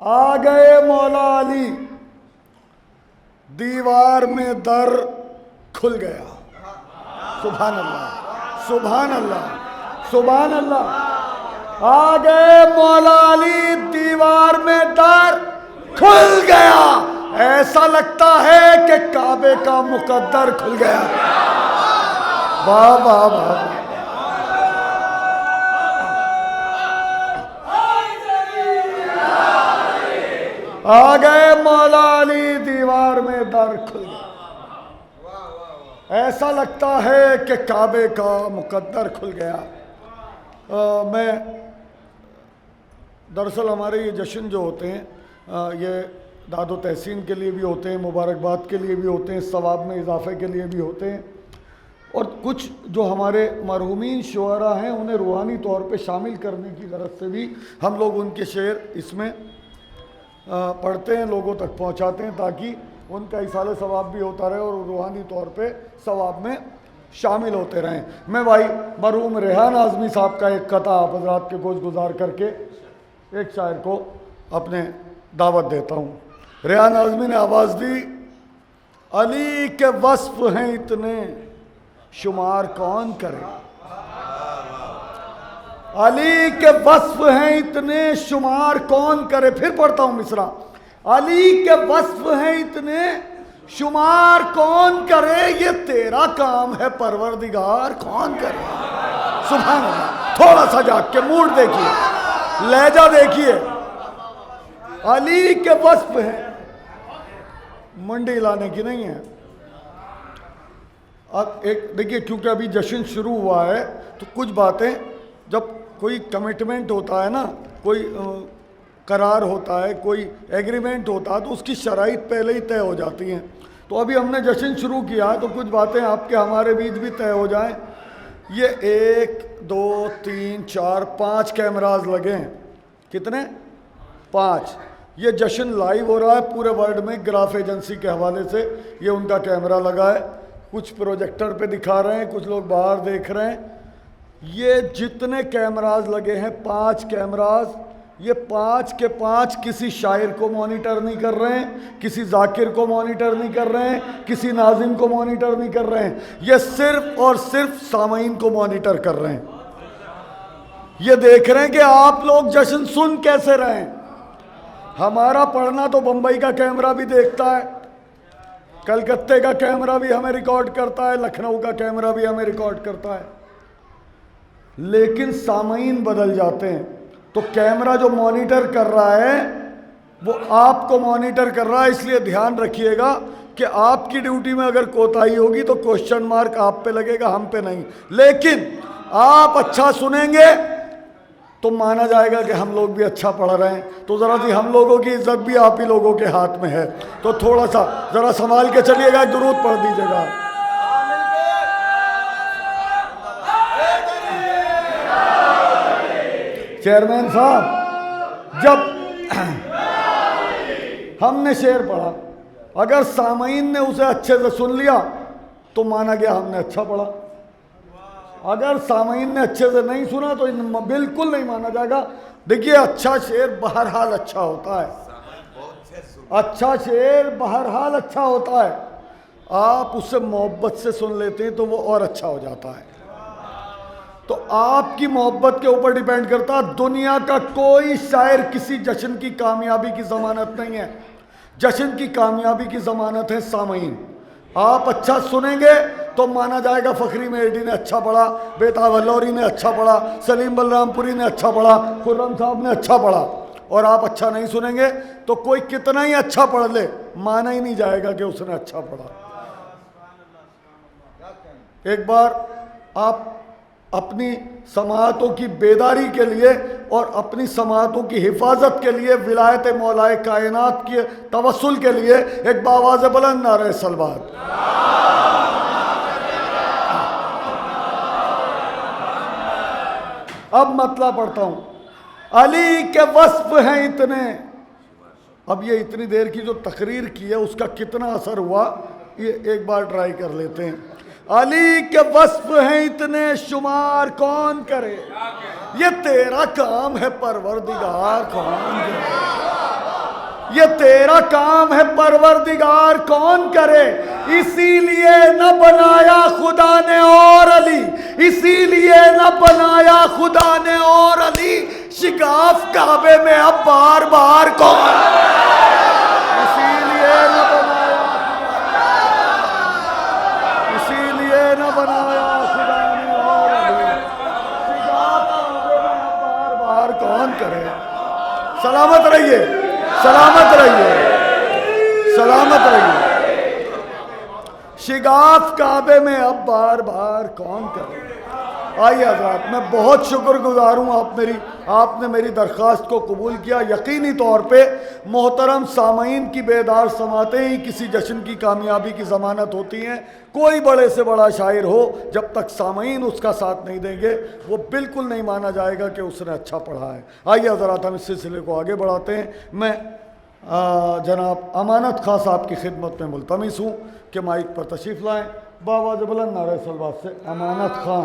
आ गए मौला अली, दीवार में दर खुल गया। सुभान अल्लाह, सुभान अल्लाह, सुभान अल्लाह। आ गए मौला अली, दीवार में दर खुल गया। ऐसा लगता है कि काबे का मुकद्दर खुल गया। वाह वाह वाह। आ गए मौला अली, दीवार में दर खुल गया। ऐसा लगता है कि काबे का मुकद्दर खुल गया। मैं दरअसल हमारे ये जश्न जो होते हैं ये दादो तहसीन के लिए भी होते हैं, मुबारकबाद के लिए भी होते हैं, सवाब में इजाफे के लिए भी होते हैं। और कुछ जो हमारे मरहूमीन शुअरा हैं उन्हें रूहानी तौर पे शामिल करने की गरज से भी हम लोग उनके शेर इसमें पढ़ते हैं, लोगों तक पहुंचाते हैं, ताकि उनका इसाले सवाब भी होता रहे और रूहानी तौर पे सवाब में शामिल होते रहें। मैं भाई मरहूम रेहान आज़मी साहब का एक कथा आप हज़रात के गोश गुजार करके एक शायर को अपने दावत देता हूँ। रेहान आज़मी ने आवाज़ दी, अली के वस्फ हैं इतने शुमार कौन करे, अली के वस्फ हैं इतने शुमार कौन करे। फिर पढ़ता हूं मिसरा, अली के वस्फ हैं इतने शुमार कौन करे, ये तेरा काम है परवरदिगार कौन करे। सुभान अल्लाह। थोड़ा सा जाग के मूड देखिए, लहजा देखिए। अली के वस्फ हैं, मंडी लाने की नहीं है। अब एक देखिए, क्योंकि अभी जश्न शुरू हुआ है तो कुछ बातें, जब कोई कमिटमेंट होता है ना, कोई करार होता है, कोई एग्रीमेंट होता है, तो उसकी शराइत पहले ही तय हो जाती हैं। तो अभी हमने जश्न शुरू किया है तो कुछ बातें आपके हमारे बीच भी तय हो जाएं। ये 1 2 3 4 5 कैमराज लगे हैं। कितने? 5। ये जश्न लाइव हो रहा है पूरे वर्ल्ड में, ग्राफ एजेंसी के हवाले से ये उनका कैमरा लगा है। कुछ प्रोजेक्टर पे दिखा रहे हैं, कुछ लोग बाहर देख रहे हैं। ये जितने कैमराज लगे हैं, 5 कैमराज, ये 5 के 5 किसी शायर को मॉनिटर नहीं कर रहे हैं, किसी जाकिर को मॉनिटर नहीं कर रहे हैं, किसी नाजिम को मॉनिटर नहीं कर रहे हैं। ये सिर्फ और सिर्फ सामीन को मॉनिटर कर रहे हैं। ये देख रहे हैं कि आप लोग जश्न सुन कैसे रहे हैं। हमारा पढ़ना तो बंबई का कैमरा भी देखता है, कलकत्ते का कैमरा भी हमें रिकॉर्ड करता है, लखनऊ का कैमरा भी हमें रिकॉर्ड करता है, लेकिन सामीन बदल जाते हैं। तो कैमरा जो मॉनिटर कर रहा है वो आपको मॉनिटर कर रहा है। इसलिए ध्यान रखिएगा कि आपकी ड्यूटी में अगर कोताही होगी तो क्वेश्चन मार्क आप पे लगेगा, हम पे नहीं। लेकिन आप अच्छा सुनेंगे तो माना जाएगा कि हम लोग भी अच्छा पढ़ रहे हैं। तो ज़रा सी हम लोगों की इज्जत भी आप ही लोगों के हाथ में है, तो थोड़ा सा ज़रा संभाल के चलिएगा, दुरूद पढ़ दीजिएगा। चेयरमैन साहब, जब हमने शेर पढ़ा, अगर सामीन ने उसे अच्छे से सुन लिया तो माना गया हमने अच्छा पढ़ा। अगर सामीन ने अच्छे से नहीं सुना तो बिल्कुल नहीं माना जाएगा। देखिए, अच्छा शेर बहरहाल अच्छा होता है, अच्छा शेर बहरहाल अच्छा होता है। आप उससे मोहब्बत से सुन लेते हैं तो वो और अच्छा हो जाता है। तो आपकी मोहब्बत के ऊपर डिपेंड करता है। दुनिया का कोई शायर किसी जश्न की कामयाबी की ज़मानत नहीं है। जश्न की कामयाबी की ज़मानत है सामीन। आप अच्छा सुनेंगे तो माना जाएगा फ़खरी मेहदी ने अच्छा पढ़ा, बेताब अल्लौरी ने अच्छा पढ़ा, सलीम बलरामपुरी ने अच्छा पढ़ा, खुर्रम साहब ने अच्छा पढ़ा। और आप अच्छा नहीं सुनेंगे तो कोई कितना ही अच्छा पढ़ ले, माना ही नहीं जाएगा कि उसने अच्छा पढ़ा। एक बार आप अपनी समाअतों की बेदारी के लिए और अपनी समाअतों की हिफाजत के लिए, विलायत मौलाए कायनात के तवस्सुल के लिए एक बावाज़ बुलंद नारे सलवात। अब मतलब पढ़ता हूं, अली के वस्फ हैं इतने। अब ये इतनी देर की जो तकरीर की है उसका कितना असर हुआ, ये एक बार ट्राई कर लेते हैं। अली के वस्फ हैं इतने शुमार कौन करे, ये तेरा काम है परवरदिगार कौन करे। ये तेरा काम है परवरदिगार, कौन करे। इसीलिए न बनाया खुदा ने और अली, इसीलिए न बनाया खुदा ने और अली, शिगाफ काबे में अब बार बार कौन, इसीलिए न बनाया, इसीलिए न बनाया खुदा ने और अली, शिगाफ काबे में अब बार बार कौन करे। सलामत रहिए, सलामत रहिए, सलामत रहिए। शिगाफ काबे में अब बार बार कौन करे। आइए हज़रात, मैं बहुत शुक्रगुजार हूँ आपने मेरी दरख्वास्त को कबूल किया। यकीनी तौर पे मोहतरम सामीन की बेदार समाते ही किसी जश्न की कामयाबी की ज़मानत होती हैं। कोई बड़े से बड़ा शायर हो, जब तक सामीन उसका साथ नहीं देंगे वो बिल्कुल नहीं माना जाएगा कि उसने अच्छा पढ़ा है। आइए हज़रात, हम इस सिलसिले को आगे बढ़ाते हैं। मैं जनाब अमानत खां साहब की खिदमत में मुल्तमिस हूँ कि माइक पर तशरीफ़ लाएँ। बाबा बुलंद नारे सलवात से अमानत खां।